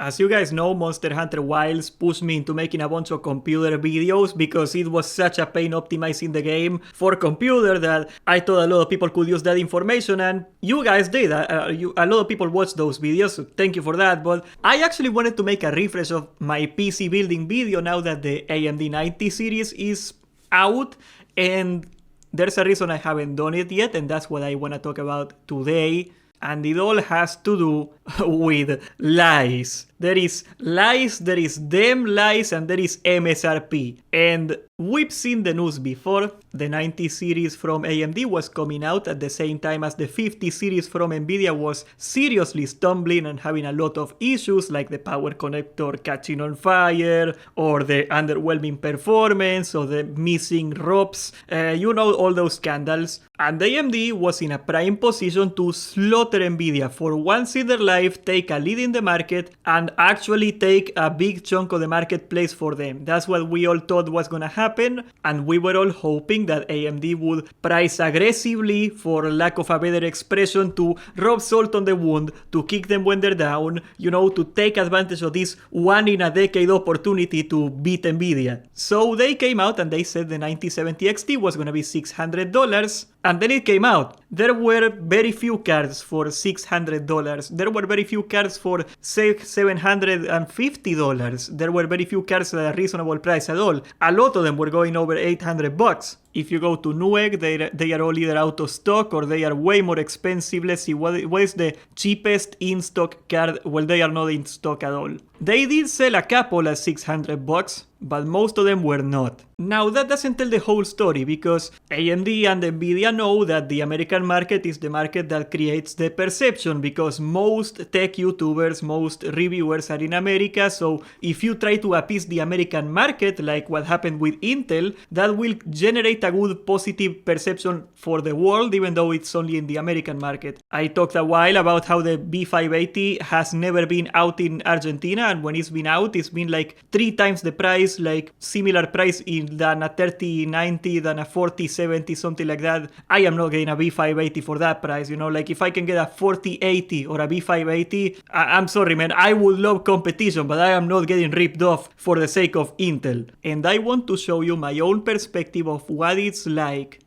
As you guys know, Monster Hunter Wilds pushed me into making a bunch of computer videos because it was such a pain optimizing the game for computer that I thought a lot of people could use that information, and you guys did. A lot of people watched those videos, so thank you for that. But I actually wanted to make a refresh of my PC building video now that the AMD 90 series is out, and there's a reason I haven't done it yet, and that's what I want to talk about today. And it all has to do with lies. There is lies, there is them lies, and there is MSRP. And we've seen the news before. The 90 series from AMD was coming out at the same time as the 50 series from Nvidia was seriously stumbling and having a lot of issues, like the power connector catching on fire, or the underwhelming performance, or the missing ROPs, you know, all those scandals. And AMD was in a prime position to slaughter Nvidia for once in their life, take a lead in the market, and actually take a big chunk of the marketplace for them. That's what we all thought was gonna happen, and we were all hoping that AMD would price aggressively, for lack of a better expression, to rub salt on the wound, to kick them when they're down, you know, to take advantage of this one-in-a-decade opportunity to beat Nvidia. So they came out and they said the 9070 XT was gonna be $600, and then it came out. There were very few cards for $600. There were very few cards for $750. There were very few cards at a reasonable price at all. A lot of them were going over $800. If you go to Newegg, they are all either out of stock or they are way more expensive. Let's see, what is the cheapest in-stock card? Well, they are not in stock at all. They did sell a couple at $600, but most of them were not. Now, that doesn't tell the whole story, because AMD and Nvidia know that the American market is the market that creates the perception, because most tech YouTubers, most reviewers are in America, so if you try to appease the American market, like what happened with Intel, that will generate a good positive perception for the world, even though it's only in the American market. I talked a while about how the B580 has never been out in Argentina, and when it's been out, it's been like 3 times the price, like similar price than a 3090, than a 4070, something like that. I am not getting a B580 for that price, you know, like if I can get a 4080 or a B580, I'm sorry man, I would love competition, but I am not getting ripped off for the sake of Intel. And I want to show you my own perspective of what it's like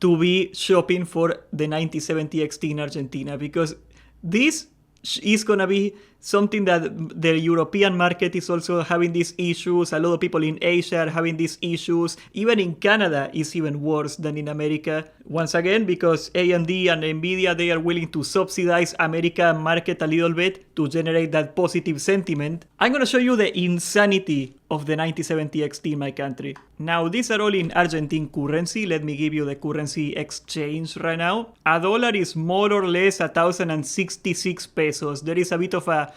to be shopping for the 9070 XT in Argentina, because this is gonna be something that the European market is also having these issues. A lot of people in Asia are having these issues. Even in Canada is even worse than in America. Once again, because AMD and Nvidia, they are willing to subsidize American market a little bit to generate that positive sentiment. I'm gonna show you the insanity of the 9070 XT in my country. Now, these are all in Argentine currency. Let me give you the currency exchange right now. A dollar is more or less 1,066 pesos. There is a bit of a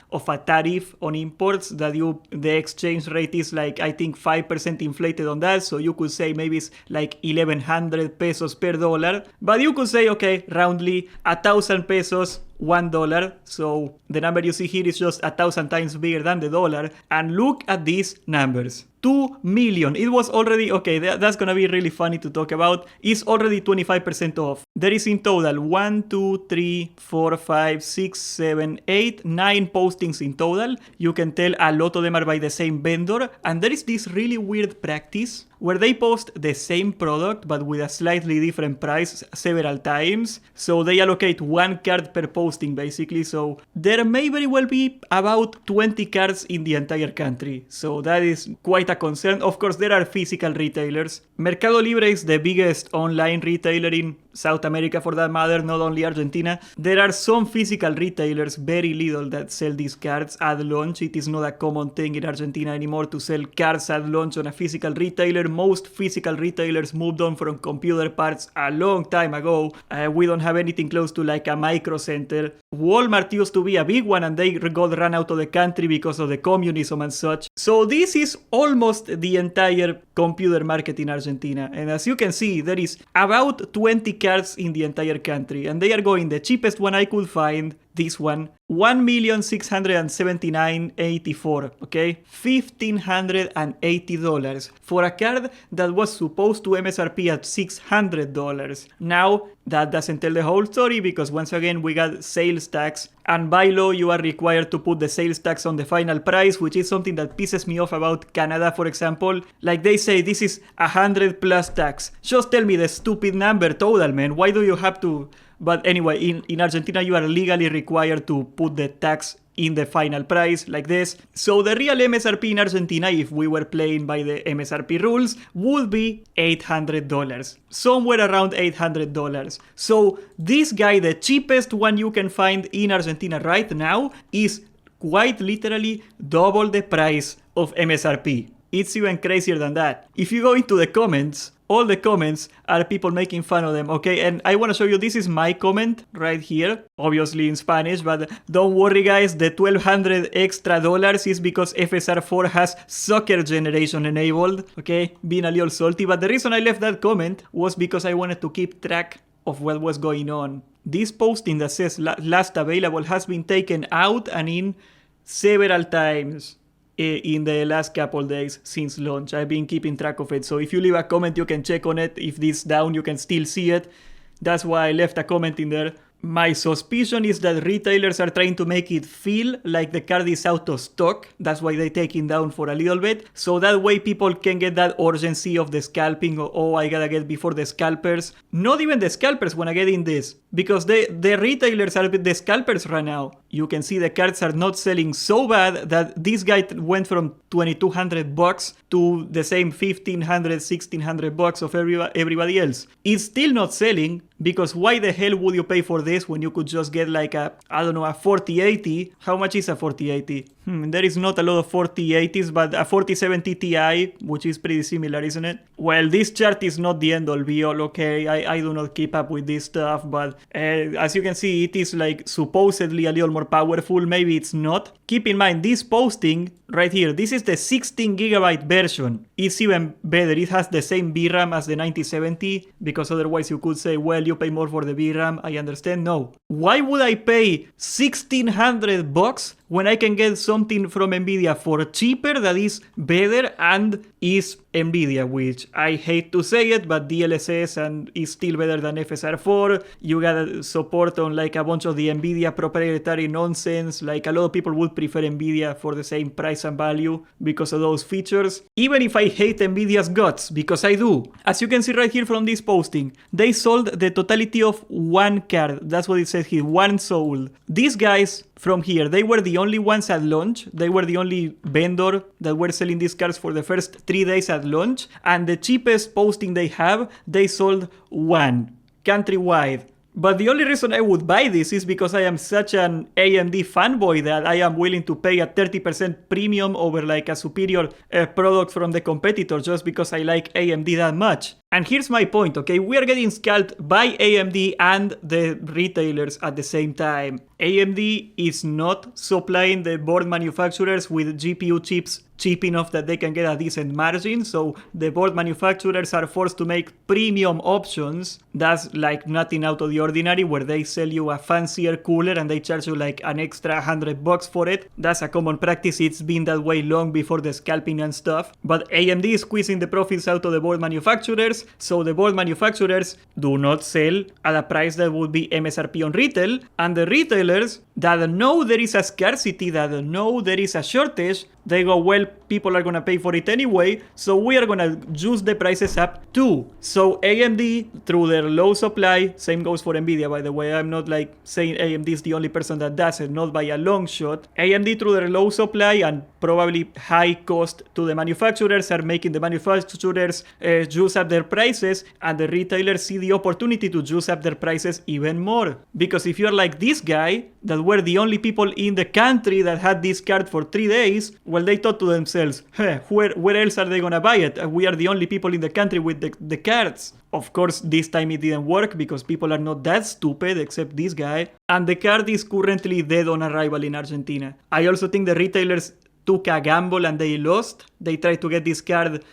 tariff on imports that the exchange rate is like, I think 5% inflated on that, so you could say maybe it's like 1,100 pesos per dollar, but you could say, okay, roundly 1,000 pesos, $1, so the number you see here is just 1,000 times bigger than the dollar. And look at these numbers. 2 million. It was already, okay, that's gonna be really funny to talk about. It's already 25% off. There is in total 1, 2, 3, 4, 5, 6, 7, 8, 9 postings in total. You can tell a lot of them are by the same vendor. And there is this really weird practice where they post the same product but with a slightly different price several times. So they allocate 1 card per posting basically. So there may very well be about 20 cards in the entire country. So that is quite a concern. Of course, there are physical retailers. Mercado Libre is the biggest online retailer in South America for that matter, not only Argentina. There are some physical retailers, very little, that sell these cards at launch. It is not a common thing in Argentina anymore to sell cards at launch on a physical retailer. Most physical retailers moved on from computer parts a long time ago. We don't have anything close to like a Micro Center. Walmart used to be a big one and they got run out of the country because of the communism and such. So this is almost the entire computer market in Argentina. And as you can see, there is about 20 cards in the entire country, and they are going the cheapest one I could find this one, 1,679,084, okay? $1,580 for a card that was supposed to MSRP at $600. Now, that doesn't tell the whole story because once again we got sales tax, and by law you are required to put the sales tax on the final price, which is something that pisses me off about Canada, for example. Like they say this is 100 plus tax. Just tell me the stupid number total, man. Why do you have to? But anyway, in Argentina you are legally required to put the tax in the final price like this. So the real MSRP in Argentina, if we were playing by the MSRP rules, would be $800. Somewhere around $800. So this guy, the cheapest one you can find in Argentina right now, is quite literally double the price of MSRP. It's even crazier than that. If you go into the comments, all the comments are people making fun of them, okay? And I want to show you, this is my comment right here, obviously in Spanish, but don't worry guys, the $1,200 extra is because FSR4 has soccer generation enabled, okay? Being a little salty, but the reason I left that comment was because I wanted to keep track of what was going on. This posting that says last available has been taken out and in several times in the last couple days since launch. I've been keeping track of it, so if you leave a comment you can check on it. If this is down you can still see it. That's why I left a comment in there. My suspicion is that retailers are trying to make it feel like the card is out of stock. That's why they take it down for a little bit. So that way people can get that urgency of the scalping. Oh, I gotta get before the scalpers. Not even the scalpers wanna get in this. Because the retailers are the scalpers right now. You can see the cards are not selling so bad that this guy went from $2,200 to the same $1,500, $1,600 of everybody else. It's still not selling because why the hell would you pay for this when you could just get like a, I don't know, a 4080? How much is a 4080? There is not a lot of 4080s, but a 4070 Ti, which is pretty similar, isn't it? Well, this chart is not the end all be all, okay? I do not keep up with this stuff, but as you can see, it is like supposedly a little more powerful. Maybe it's not. Keep in mind, this posting right here, this is the 16GB version. It's even better. It has the same VRAM as the 9070, because otherwise you could say, well, you pay more for the VRAM. I understand. No. Why would I pay $1,600 when I can get something from Nvidia for cheaper that is better and is Nvidia, which I hate to say it, but DLSS and is still better than FSR4. You got support on like a bunch of the Nvidia proprietary nonsense. Like a lot of people would prefer Nvidia for the same price and value because of those features. Even if I hate Nvidia's guts, because I do. As you can see right here from this posting, they sold the totality of one card. That's what it says here, one sold. These guys from here, they were the only ones at launch. They were the only vendor that were selling these cards for the first 3 days at launch. And the cheapest posting they have, they sold one countrywide. But the only reason I would buy this is because I am such an AMD fanboy that I am willing to pay a 30% premium over like a superior product from the competitor just because I like AMD that much. And here's my point, okay? We are getting scalped by AMD and the retailers at the same time. AMD is not supplying the board manufacturers with GPU chips cheap enough that they can get a decent margin, so the board manufacturers are forced to make premium options. That's like nothing out of the ordinary, where they sell you a fancier cooler and they charge you like an extra $100 for it. That's a common practice. It's been that way long before the scalping and stuff. But AMD is squeezing the profits out of the board manufacturers, so the board manufacturers do not sell at a price that would be MSRP on retail, and the retailers that know there is a scarcity, that know there is a shortage, they go, well, people are gonna pay for it anyway, so we are gonna juice the prices up too. So AMD, through their low supply, same goes for Nvidia, by the way, I'm not like saying AMD is the only person that does it, not by a long shot. AMD, through their low supply and probably high cost to the manufacturers, are making the manufacturers juice up their prices, and the retailers see the opportunity to juice up their prices even more. Because if you're like this guy, that were the only people in the country that had this card for 3 days, well, they thought to themselves, hey, where else are they gonna buy it? We are the only people in the country with the cards. Of course, this time it didn't work because people are not that stupid, except this guy. And the card is currently dead on arrival in Argentina. I also think the retailers took a gamble and they lost. They tried to get this card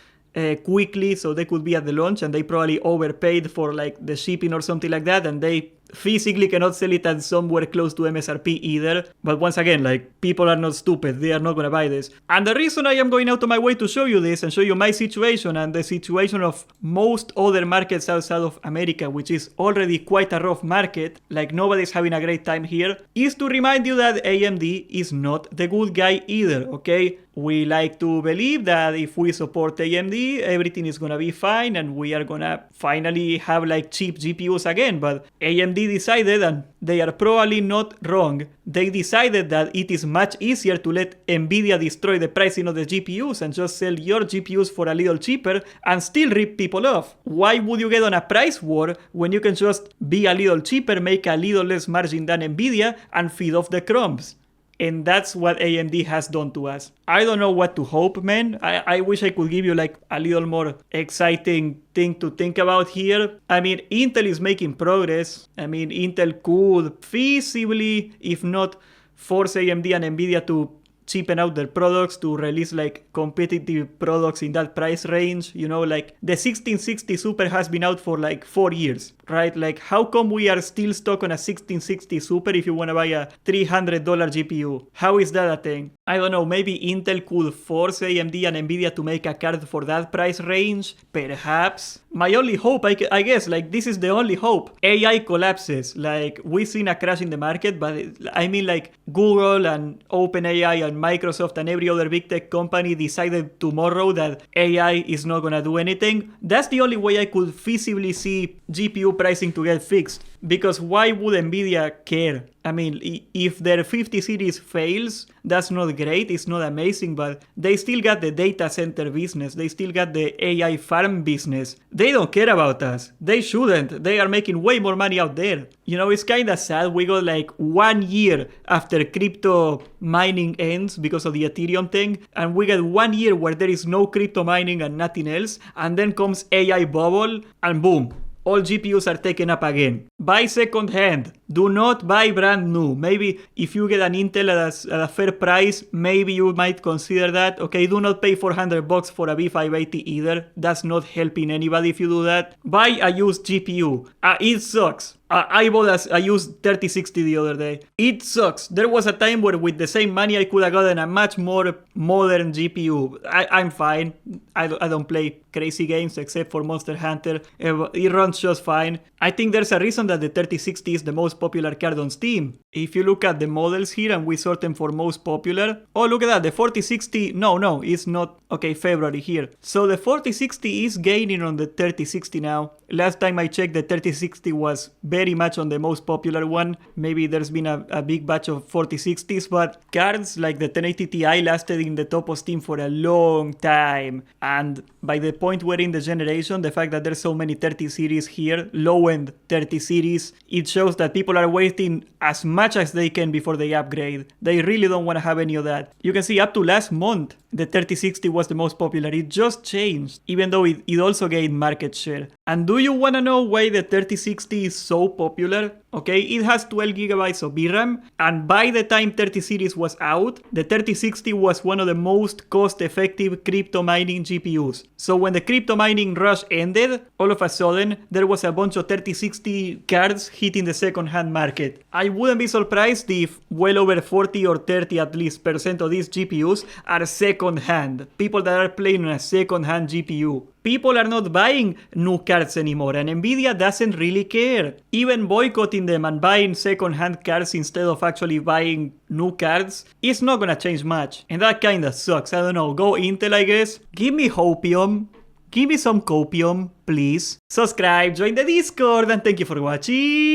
quickly so they could be at the launch, and they probably overpaid for like the shipping or something like that, and they physically cannot sell it at somewhere close to MSRP either. But once again, like, people are not stupid. They are not gonna buy this. And the reason I am going out of my way to show you this and show you my situation and the situation of most other markets outside of America, which is already quite a rough market, like nobody's having a great time here, is to remind you that AMD is not the good guy either, okay? We like to believe that if we support AMD, everything is gonna be fine and we are gonna finally have like cheap GPUs again. But AMD decided, and they are probably not wrong, they decided that it is much easier to let Nvidia destroy the pricing of the GPUs and just sell your GPUs for a little cheaper and still rip people off. Why would you get on a price war when you can just be a little cheaper, make a little less margin than Nvidia, and feed off the crumbs? And that's what AMD has done to us. I don't know what to hope, man. I wish I could give you like a little more exciting thing to think about here. I mean, Intel is making progress. I mean, Intel could feasibly, if not force AMD and Nvidia to cheapen out their products, to release like competitive products in that price range. You know, like the 1660 Super has been out for like 4 years, right? Like, how come we are still stuck on a 1660 Super if you want to buy a $300 GPU? How is that a thing? I don't know, maybe Intel could force AMD and Nvidia to make a card for that price range? Perhaps. My only hope, I guess, like, this is the only hope. AI collapses. Like, we've seen a crash in the market, but I mean, like, Google and OpenAI and Microsoft and every other big tech company decided tomorrow that AI is not gonna do anything. That's the only way I could feasibly see GPU pricing to get fixed. Because why would Nvidia care? I mean, if their 50 series fails, that's not great, it's not amazing, but they still got the data center business, they still got the AI farm business. They don't care about us. They shouldn't. They are making way more money out there. You know, it's kind of sad. We got like 1 year after crypto mining ends because of the Ethereum thing, and we get 1 year where there is no crypto mining and nothing else, and then comes AI bubble, and boom. All GPUs are taken up again. Buy second hand. Do not buy brand new. Maybe if you get an Intel at a fair price, maybe you might consider that. Okay, do not pay $400 for a B580 either. That's not helping anybody if you do that. Buy a used GPU. It sucks. I bought a used 3060 the other day. It sucks. There was a time where with the same money I could have gotten a much more modern GPU. I'm fine. I don't play crazy games except for Monster Hunter. It runs just fine. I think there's a reason that the 3060 is the most popular card on Steam. If you look at the models here and we sort them for most popular. Oh, look at that. The 4060. No, it's not. Okay, February here. So the 4060 is gaining on the 3060 now. Last time I checked, the 3060 was very much on the most popular one. Maybe there's been a big batch of 4060s, but cards like the 1080 Ti lasted in the top of Steam for a long time. And by the point we're in the generation, the fact that there's so many 30 series here, low-end 30 series, it shows that people are waiting as much as they can before they upgrade. They really don't want to have any of that. You can see up to last month, the 3060 was the most popular. It just changed, even though it also gained market share. And do you want to know why the 3060 is so popular? Okay, it has 12 gigabytes of VRAM, and by the time 30 series was out, the 3060 was one of the most cost-effective crypto mining GPUs. So when the crypto mining rush ended, all of a sudden, there was a bunch of 3060 cards hitting the second-hand market. I wouldn't be surprised if well over 40 or 30 at least % of these GPUs are second-hand. People that are playing on a second-hand GPU. People are not buying new cards anymore, and Nvidia doesn't really care. Even boycotting them and buying second-hand cards instead of actually buying new cards is not gonna change much. And that kinda sucks. I don't know, go Intel, I guess. Give me hopium. Give me some copium, please. Subscribe, join the Discord, and thank you for watching.